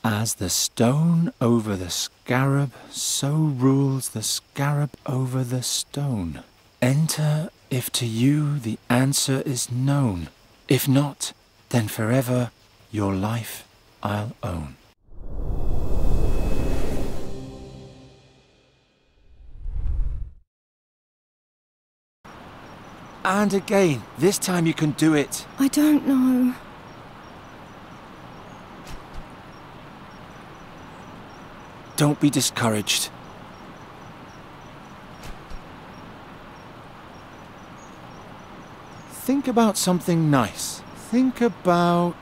As the stone over the scarab, so rules the scarab over the stone. Enter if to you the answer is known. If not, then forever your life I'll own. And again, this time you can do it. I don't know. Don't be discouraged. Think about something nice. Think about...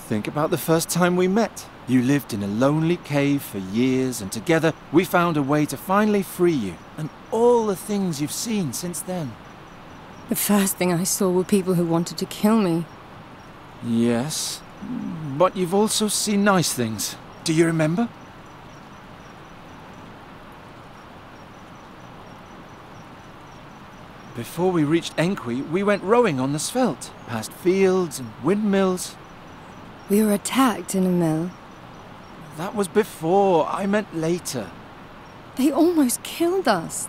Think about the first time we met. You lived in a lonely cave for years, and together we found a way to finally free you, and all the things you've seen since then. The first thing I saw were people who wanted to kill me. Yes, but you've also seen nice things. Do you remember? Before we reached Enqui, we went rowing on the Svelte, past fields and windmills. We were attacked in a mill. That was before, I meant later. They almost killed us.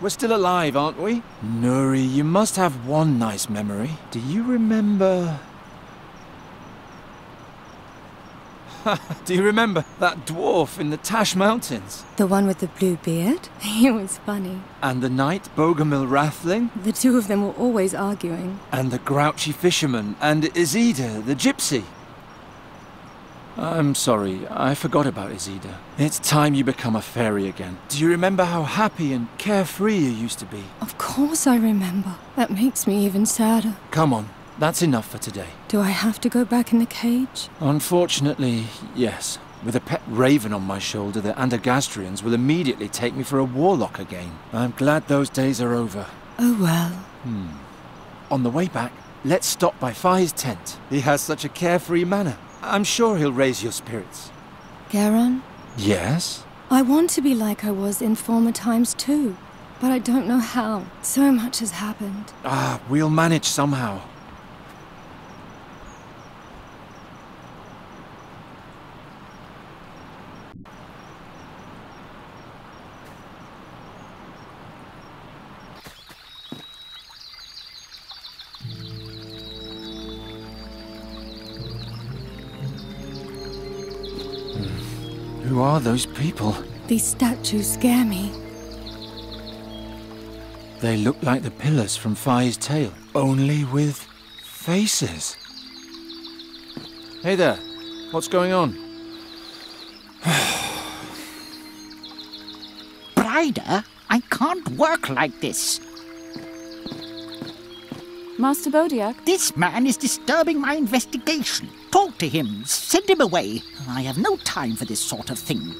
We're still alive, aren't we? Nuri, you must have one nice memory. Do you remember... Do you remember that dwarf in the Tash Mountains? The one with the blue beard? He was funny. And the knight Bogomil Rathling? The two of them were always arguing. And the grouchy fisherman, and Izida, the gypsy. I'm sorry, I forgot about Izida. It's time you become a fairy again. Do you remember how happy and carefree you used to be? Of course I remember. That makes me even sadder. Come on, that's enough for today. Do I have to go back in the cage? Unfortunately, yes. With a pet raven on my shoulder, the Andergastrians will immediately take me for a warlock again. I'm glad those days are over. Oh well. On the way back, let's stop by Fai's tent. He has such a carefree manner. I'm sure he'll raise your spirits. Garon? Yes? I want to be like I was in former times too, but I don't know how. So much has happened. We'll manage somehow. Who are those people? These statues scare me. They look like the pillars from Fai's tale, only with faces. Hey there, what's going on? Brider, I can't work like this. Master Bodiak? This man is disturbing my investigation. Talk to him. Send him away. I have no time for this sort of thing.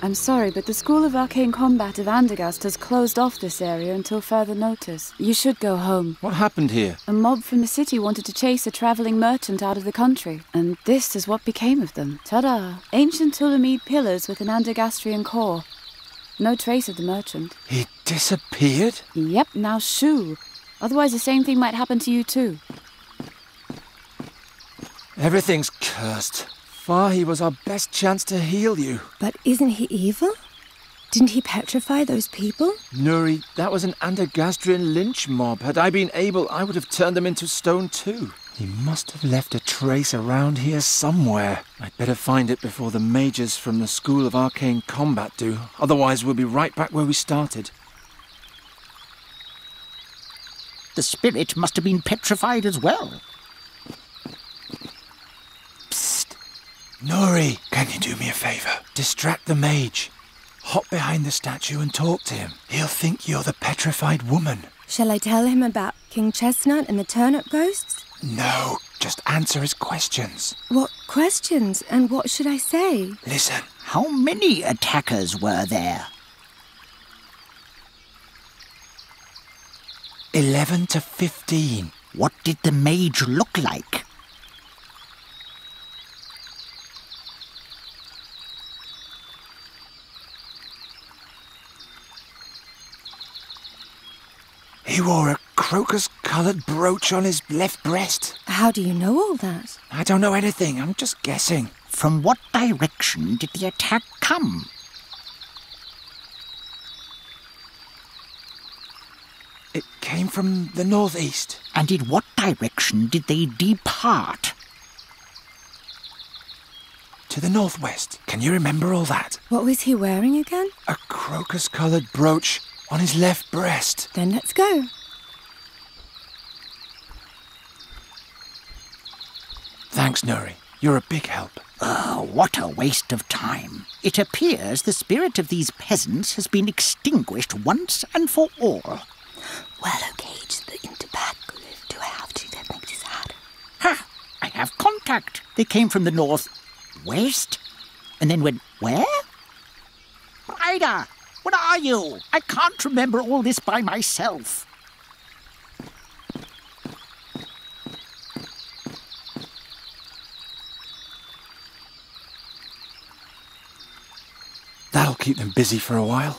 I'm sorry, but the School of Arcane Combat of Andergast has closed off this area until further notice. You should go home. What happened here? A mob from the city wanted to chase a traveling merchant out of the country, and this is what became of them. Ta-da! Ancient Tulamide pillars with an Andergastrian core. No trace of the merchant. He disappeared? Yep, now shoo. Otherwise the same thing might happen to you too. Everything's cursed. Fai was our best chance to heal you. But isn't he evil? Didn't he petrify those people? Nuri, that was an Andergastrian lynch mob. Had I been able, I would have turned them into stone too. He must have left a trace around here somewhere. I'd better find it before the mages from the School of Arcane Combat do. Otherwise we'll be right back where we started. The spirit must have been petrified as well. Psst. Nuri, can you do me a favour? Distract the mage. Hop behind the statue and talk to him. He'll think you're the petrified woman. Shall I tell him about King Chestnut and the turnip ghosts? No, just answer his questions. What questions? And what should I say? Listen. How many attackers were there? 11 to 15. What did the mage look like? He wore a crocus-coloured brooch on his left breast. How do you know all that? I don't know anything. I'm just guessing. From what direction did the attack come? It came from the northeast. And in what direction did they depart? To the northwest. Can you remember all that? What was he wearing again? A crocus-coloured brooch on his left breast. Then let's go. Thanks, Nuri. You're a big help. What a waste of time. It appears the spirit of these peasants has been extinguished once and for all. Well, okay, it's the interback. Do I have to? That makes me sad. Ha! I have contact. They came from the northwest and then went where? Ryder, where are you? I can't remember all this by myself. That'll keep them busy for a while.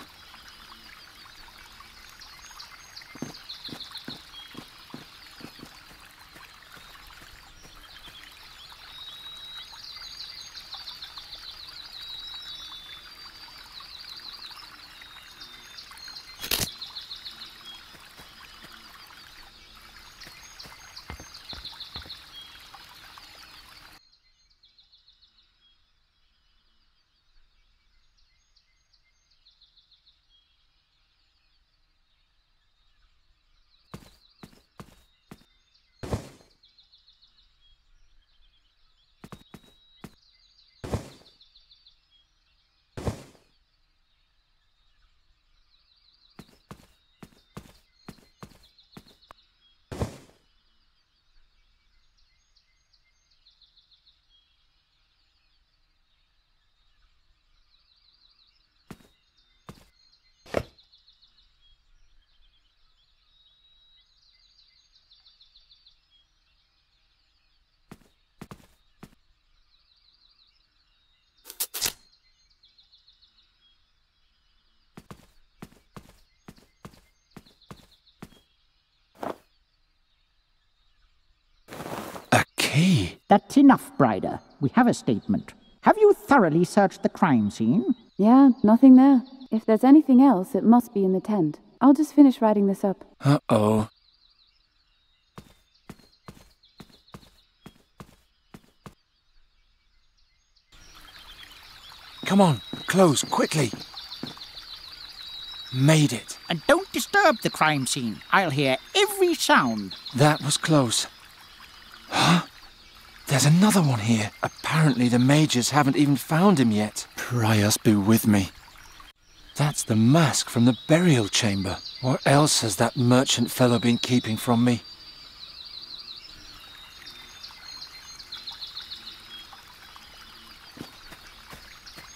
Key. That's enough, Bryder. We have a statement. Have you thoroughly searched the crime scene? Yeah, nothing there. If there's anything else, it must be in the tent. I'll just finish writing this up. Uh-oh. Come on, close, quickly. Made it. And don't disturb the crime scene. I'll hear every sound. That was close. Huh? There's another one here. Apparently the mages haven't even found him yet. Prius be with me. That's the mask from the burial chamber. What else has that merchant fellow been keeping from me?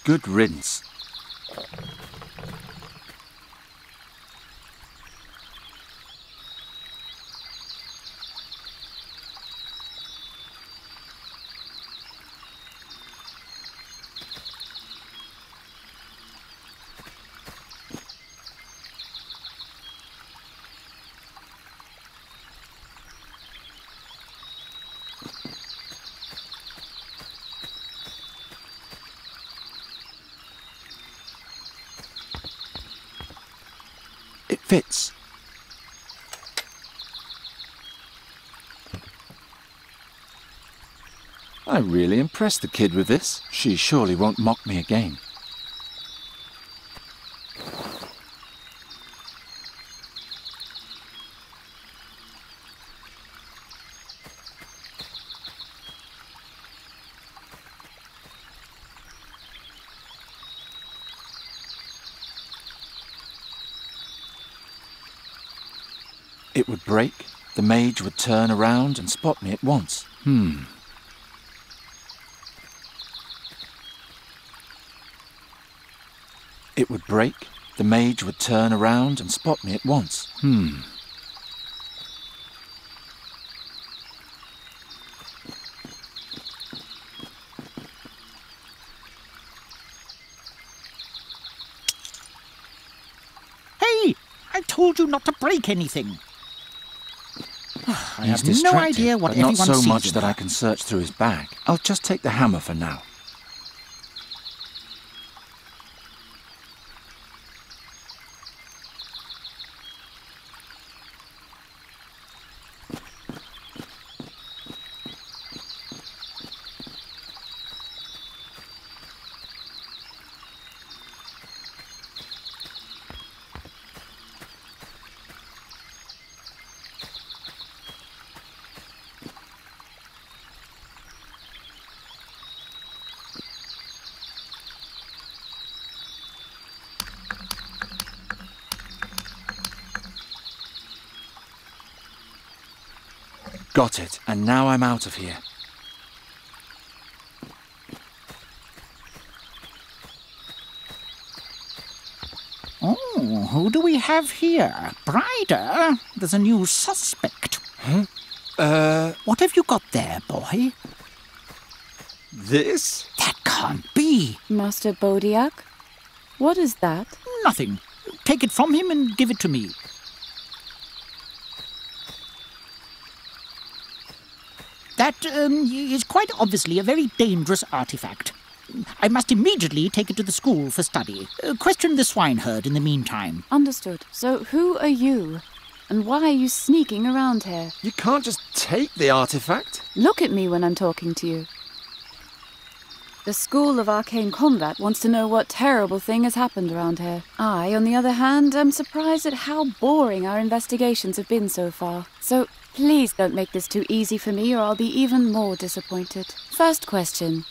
Good riddance. It fits. I really impressed the kid with this. She surely won't mock me again. It would break, the mage would turn around and spot me at once. It would break, the mage would turn around and spot me at once. Hey! I told you not to break anything. I have no idea what but not everyone so sees much in that her. I can search through his bag. I'll just take the hammer for now. Got it, and now I'm out of here. Oh, who do we have here? Brider, there's a new suspect. Huh? What have you got there, boy? This? That can't be. Master Bodiak? What is that? Nothing. Take it from him and give it to me. That is quite obviously a very dangerous artifact. I must immediately take it to the school for study. Question the swineherd in the meantime. Understood. So who are you? And why are you sneaking around here? You can't just take the artifact. Look at me when I'm talking to you. The School of Arcane Combat wants to know what terrible thing has happened around here. I, on the other hand, am surprised at how boring our investigations have been so far. So please don't make this too easy for me or I'll be even more disappointed. First question.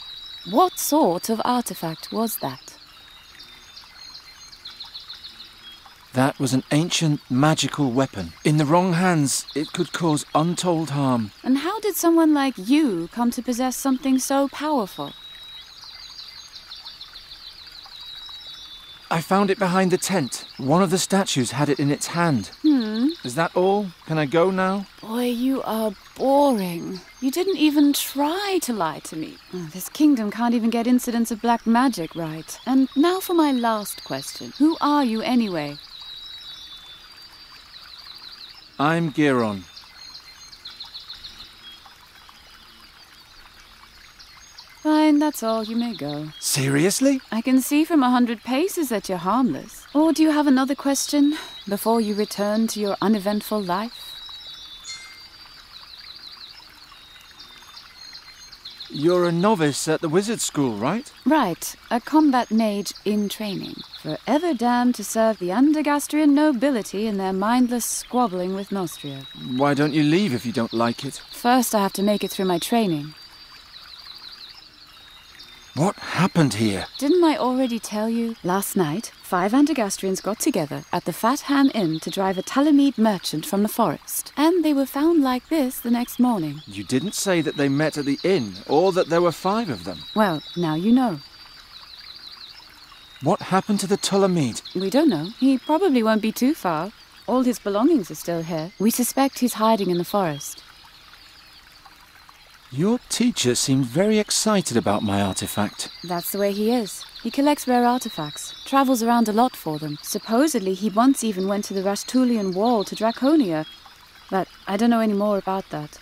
What sort of artifact was that? That was an ancient magical weapon. In the wrong hands, it could cause untold harm. And how did someone like you come to possess something so powerful? I found it behind the tent. One of the statues had it in its hand. Is that all? Can I go now? Boy, you are boring. You didn't even try to lie to me. This kingdom can't even get incidents of black magic right. And now for my last question. Who are you anyway? I'm Giron. Fine, that's all. You may go. Seriously? I can see from 100 paces that you're harmless. Or do you have another question before you return to your uneventful life? You're a novice at the wizard school, right? Right, a combat mage in training. Forever damned to serve the Undergastrian nobility in their mindless squabbling with Nostria. Why don't you leave if you don't like it? First I have to make it through my training. What happened here? Didn't I already tell you? Last night, 5 Undergastrians got together at the Fat Ham Inn to drive a Talamid merchant from the forest. And they were found like this the next morning. You didn't say that they met at the inn, or that there were 5 of them. Well, now you know. What happened to the Talamid? We don't know. He probably won't be too far. All his belongings are still here. We suspect he's hiding in the forest. Your teacher seemed very excited about my artifact. That's the way he is. He collects rare artifacts, travels around a lot for them. Supposedly, he once even went to the Rastulian Wall to Draconia. But I don't know any more about that.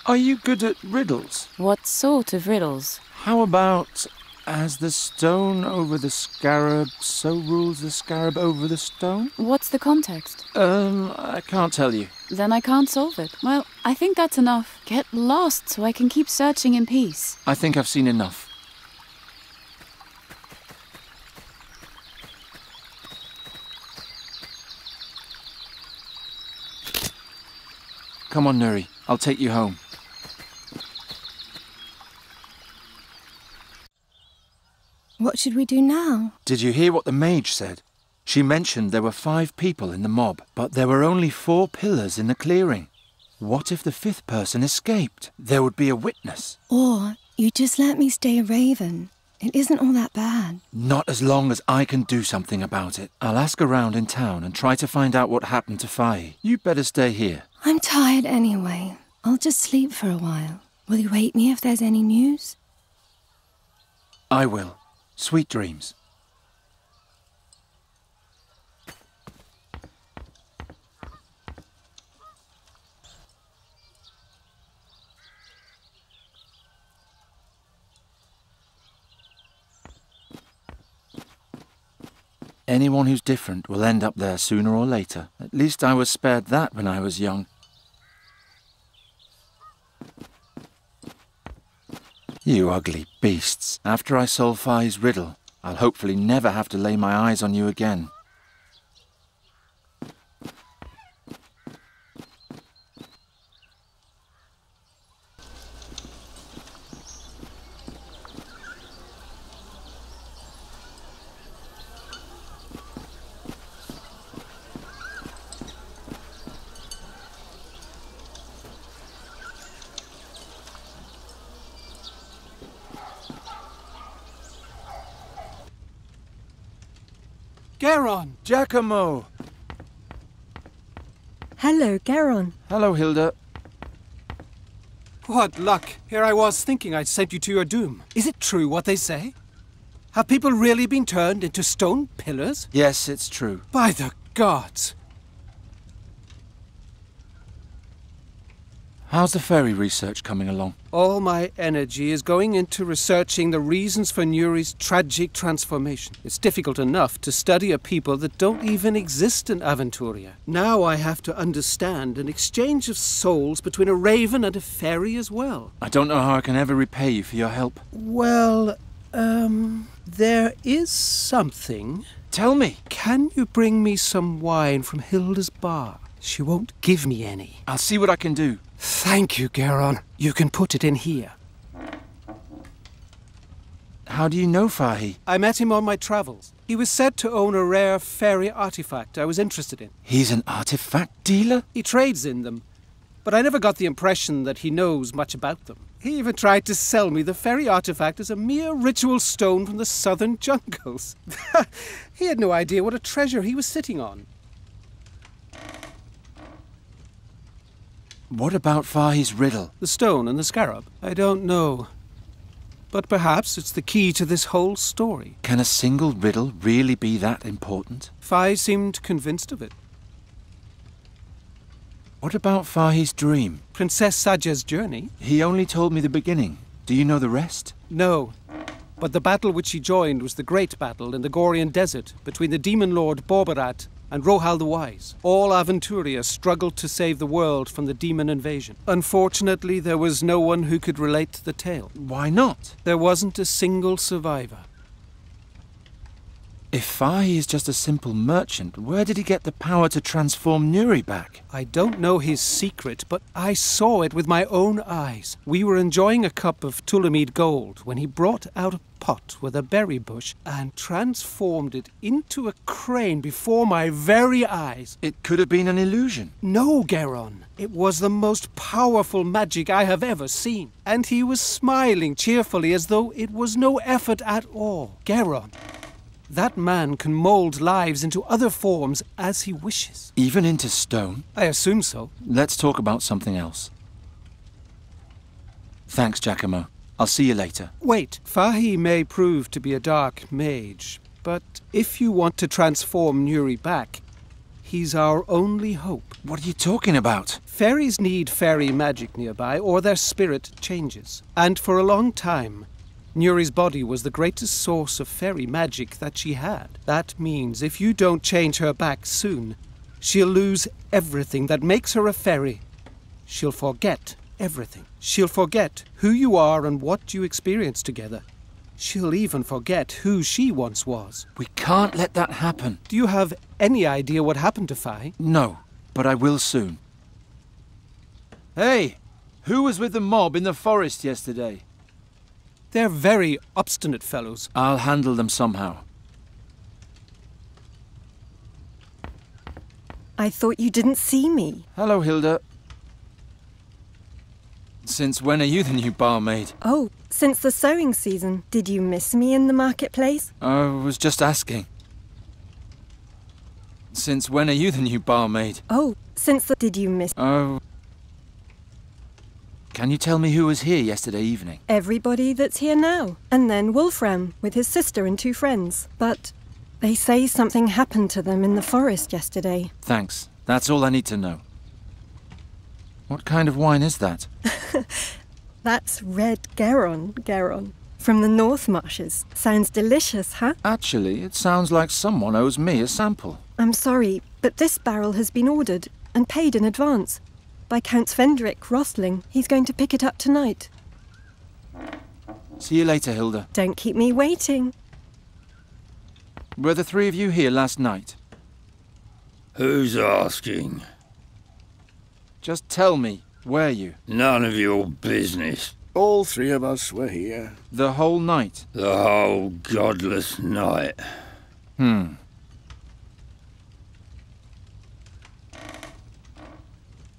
Are you good at riddles? What sort of riddles? How about, as the stone over the scarab, so rules the scarab over the stone? What's the context? I can't tell you. Then I can't solve it. Well, I think that's enough. Get lost so I can keep searching in peace. I think I've seen enough. Come on, Nuri. I'll take you home. What should we do now? Did you hear what the mage said? She mentioned there were 5 people in the mob, but there were only 4 pillars in the clearing. What if the 5th person escaped? There would be a witness. Or you just let me stay a raven. It isn't all that bad. Not as long as I can do something about it. I'll ask around in town and try to find out what happened to Fai. You better stay here. I'm tired anyway. I'll just sleep for a while. Will you wake me if there's any news? I will. Sweet dreams. Anyone who's different will end up there sooner or later. At least I was spared that when I was young. You ugly beasts. After I solve Fai's riddle, I'll hopefully never have to lay my eyes on you again. Garon! Giacomo! Hello, Garon. Hello, Hilda. What luck! Here I was thinking I'd sent you to your doom. Is it true what they say? Have people really been turned into stone pillars? Yes, it's true. By the gods! How's the fairy research coming along? All my energy is going into researching the reasons for Nuri's tragic transformation. It's difficult enough to study a people that don't even exist in Aventuria. Now I have to understand an exchange of souls between a raven and a fairy as well. I don't know how I can ever repay you for your help. Well, there is something. Tell me. Can you bring me some wine from Hilda's bar? She won't give me any. I'll see what I can do. Thank you, Garon. You can put it in here. How do you know Fahi? I met him on my travels. He was said to own a rare fairy artifact I was interested in. He's an artifact dealer? He trades in them, but I never got the impression that he knows much about them. He even tried to sell me the fairy artifact as a mere ritual stone from the southern jungles. He had no idea what a treasure he was sitting on. What about Fahi's riddle? The stone and the scarab? I don't know. But perhaps it's the key to this whole story. Can a single riddle really be that important? Fai seemed convinced of it. What about Fahi's dream? Princess Saja's journey? He only told me the beginning. Do you know the rest? No. But the battle which he joined was the great battle in the Gorian desert between the demon lord Borbarat and Rohal the Wise. All Aventuria struggled to save the world from the demon invasion. Unfortunately, there was no one who could relate the tale. Why not? There wasn't a single survivor. If Fahi is just a simple merchant, where did he get the power to transform Nuri back? I don't know his secret, but I saw it with my own eyes. We were enjoying a cup of Tulamid gold when he brought out a pot with a berry bush and transformed it into a crane before my very eyes. It could have been an illusion. No, Garon. It was the most powerful magic I have ever seen. And he was smiling cheerfully as though it was no effort at all. Garon, that man can mold lives into other forms as he wishes. Even into stone? I assume so. Let's talk about something else. Thanks, Giacomo. I'll see you later. Wait, Fahi may prove to be a dark mage, but if you want to transform Nuri back, he's our only hope. What are you talking about? Fairies need fairy magic nearby, or their spirit changes. And for a long time, Nuri's body was the greatest source of fairy magic that she had. That means if you don't change her back soon, she'll lose everything that makes her a fairy. She'll forget everything. She'll forget who you are and what you experienced together. She'll even forget who she once was. We can't let that happen. Do you have any idea what happened to Fai? No, but I will soon. Hey, who was with the mob in the forest yesterday? They're very obstinate fellows. I'll handle them somehow. I thought you didn't see me. Hello, Hilda. Since when are you the new barmaid? Oh, since the sewing season. Did you miss me in the marketplace? I was just asking. Since when are you the new barmaid? Oh, since the... Did you miss... Oh... Can you tell me who was here yesterday evening? Everybody that's here now. And then Wolfram, with his sister and 2 friends. But they say something happened to them in the forest yesterday. Thanks. That's all I need to know. What kind of wine is that? That's red Garon, Garon. From the North Marshes. Sounds delicious, huh? Actually, it sounds like someone owes me a sample. I'm sorry, but this barrel has been ordered and paid in advance by Count Svendrik Rosling. He's going to pick it up tonight. See you later, Hilda. Don't keep me waiting. Were the three of you here last night? Who's asking? Just tell me, were you? None of your business. All three of us were here. The whole night? The whole godless night.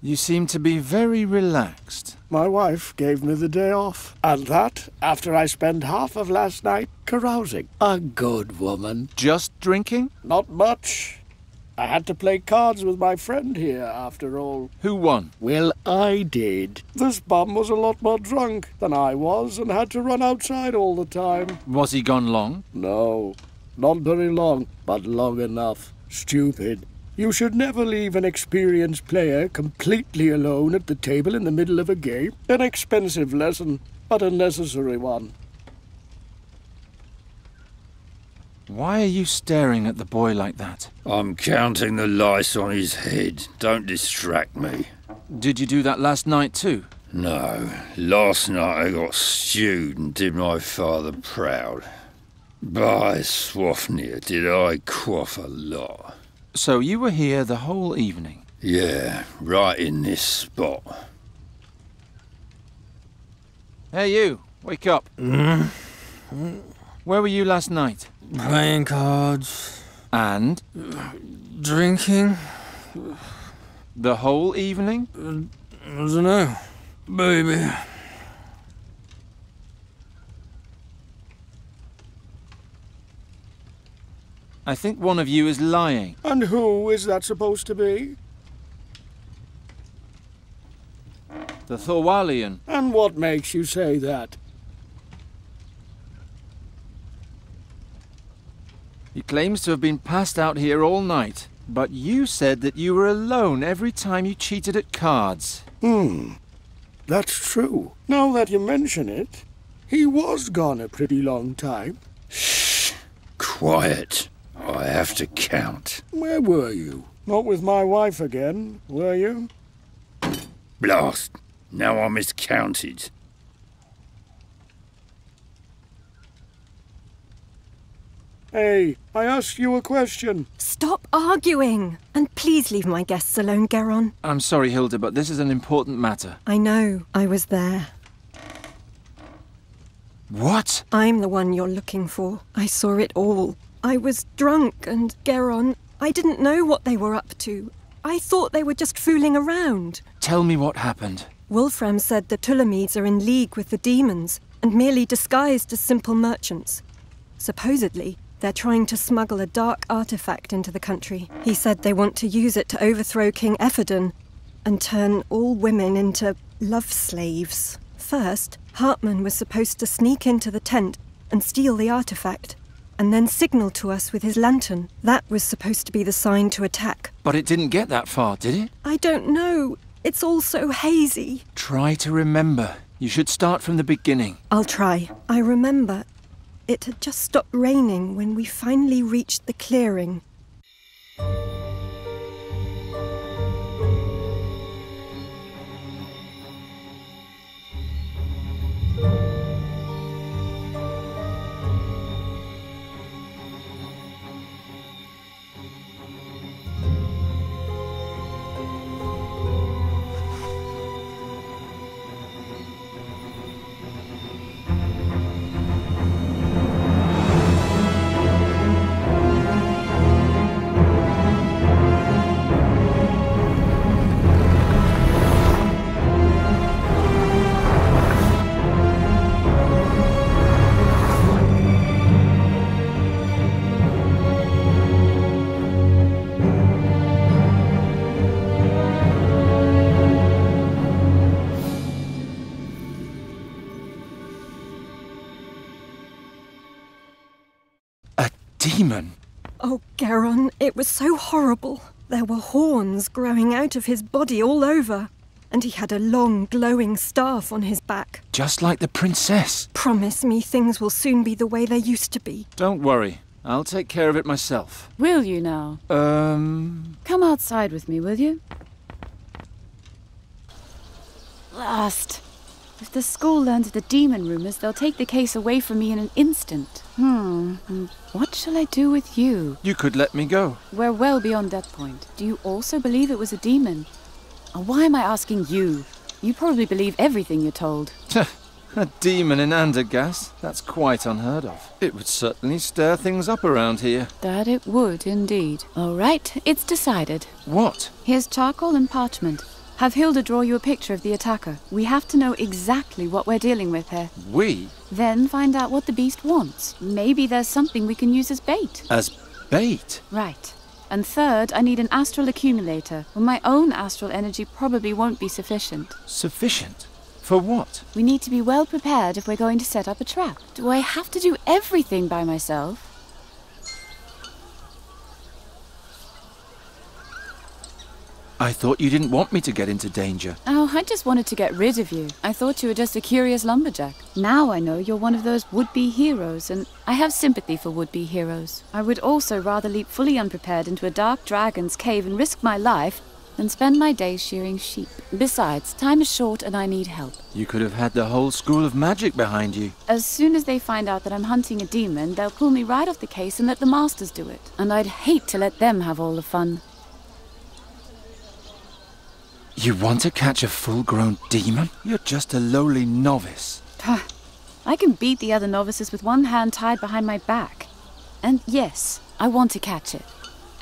You seem to be very relaxed. My wife gave me the day off. And that after I spent half of last night carousing. A good woman. Just drinking? Not much. I had to play cards with my friend here, after all. Who won? Well, I did. This bum was a lot more drunk than I was and had to run outside all the time. Was he gone long? No, not very long, but long enough. Stupid. You should never leave an experienced player completely alone at the table in the middle of a game. An expensive lesson, but a necessary one. Why are you staring at the boy like that? I'm counting the lice on his head. Don't distract me. Did you do that last night too? No. Last night I got stewed and did my father proud. By Swafnir, did I quaff a lot. So you were here the whole evening? Yeah, right in this spot. Hey you, wake up. Where were you last night? Playing cards. And? Drinking. The whole evening? I don't know. Baby. I think one of you is lying. And who is that supposed to be? The Thorwalian. And what makes you say that? He claims to have been passed out here all night, but you said that you were alone every time you cheated at cards. That's true. Now that you mention it, he was gone a pretty long time. Shh! Quiet. I have to count. Where were you? Not with my wife again, were you? Blast! Now I miscounted. Hey, I asked you a question. Stop arguing! And please leave my guests alone, Geron. I'm sorry, Hilda, but this is an important matter. I know. I was there. What? I'm the one you're looking for. I saw it all. I was drunk and, Geron, I didn't know what they were up to. I thought they were just fooling around. Tell me what happened. Wolfram said the Tulamides are in league with the demons and merely disguised as simple merchants. Supposedly, they're trying to smuggle a dark artifact into the country. He said they want to use it to overthrow King Ephedon and turn all women into love slaves. First, Hartman was supposed to sneak into the tent and steal the artifact, and then signal to us with his lantern. That was supposed to be the sign to attack. But it didn't get that far, did it? I don't know. It's all so hazy. Try to remember. You should start from the beginning. I'll try. I remember it had just stopped raining when we finally reached the clearing. Demon. Oh, Geron, it was so horrible. There were horns growing out of his body all over. and he had a long, glowing staff on his back. Just like the princess. Promise me things will soon be the way they used to be. Don't worry. I'll take care of it myself. Will you now? Come outside with me, will you? Last. If the school learns of the demon rumors, they'll take the case away from me in an instant. What shall I do with you? You could let me go. We're well beyond that point. Do you also believe it was a demon? Why am I asking you? You probably believe everything you're told. A demon in Andergast? That's quite unheard of. It would certainly stir things up around here. That it would, indeed. All right, it's decided. What? Here's charcoal and parchment. Have Hilda draw you a picture of the attacker. We have to know exactly what we're dealing with here. We? Then find out what the beast wants. Maybe there's something we can use as bait. As bait? Right. And third, I need an astral accumulator. Well, my own astral energy probably won't be sufficient. Sufficient? For what? We need to be well prepared if we're going to set up a trap. Do I have to do everything by myself? I thought you didn't want me to get into danger. Oh, I just wanted to get rid of you. I thought you were just a curious lumberjack. Now I know you're one of those would-be heroes, and I have sympathy for would-be heroes. I would also rather leap fully unprepared into a dark dragon's cave and risk my life than spend my days shearing sheep. Besides, time is short and I need help. You could have had the whole school of magic behind you. As soon as they find out that I'm hunting a demon, they'll pull me right off the case and let the masters do it. And I'd hate to let them have all the fun. You want to catch a full-grown demon? You're just a lowly novice. I can beat the other novices with one hand tied behind my back. And yes, I want to catch it.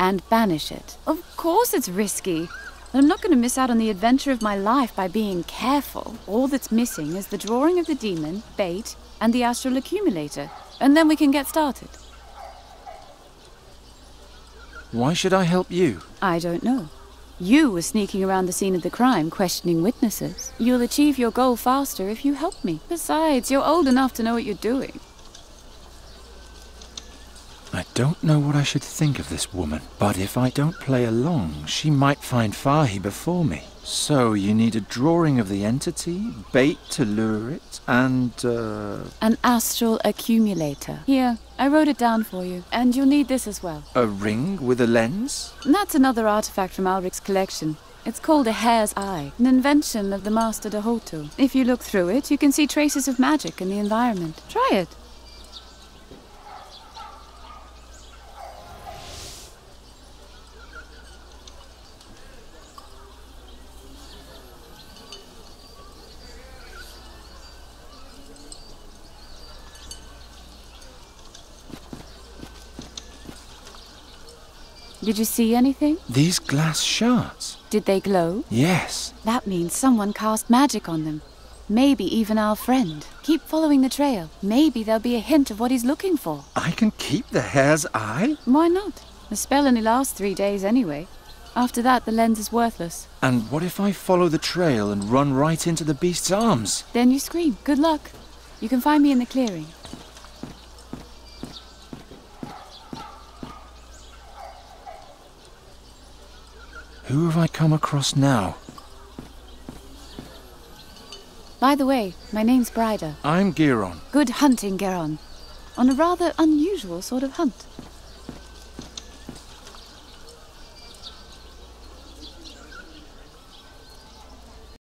And banish it. Of course it's risky. But I'm not going to miss out on the adventure of my life by being careful. All that's missing is the drawing of the demon, bait, and the astral accumulator. And then we can get started. Why should I help you? I don't know. You were sneaking around the scene of the crime, questioning witnesses. You'll achieve your goal faster if you help me. Besides, you're old enough to know what you're doing. I don't know what I should think of this woman, but if I don't play along, she might find Fahi before me. So you need a drawing of the entity, bait to lure it, and an astral accumulator. Here, I wrote it down for you, and you'll need this as well. a ring with a lens? That's another artifact from Alric's collection. It's called a hare's eye, an invention of the Master Ch.2. If you look through it, you can see traces of magic in the environment. Try it. Did you see anything? These glass shards? Did they glow? Yes. That means someone cast magic on them. Maybe even our friend. Keep following the trail. Maybe there'll be a hint of what he's looking for. I can keep the hare's eye? Why not? The spell only lasts 3 days anyway. After that, the lens is worthless. And what if I follow the trail and run right into the beast's arms? Then you scream. Good luck. You can find me in the clearing. Who have I come across now? By the way, my name's Bryda. I'm Giron. Good hunting, Geron. On a rather unusual sort of hunt.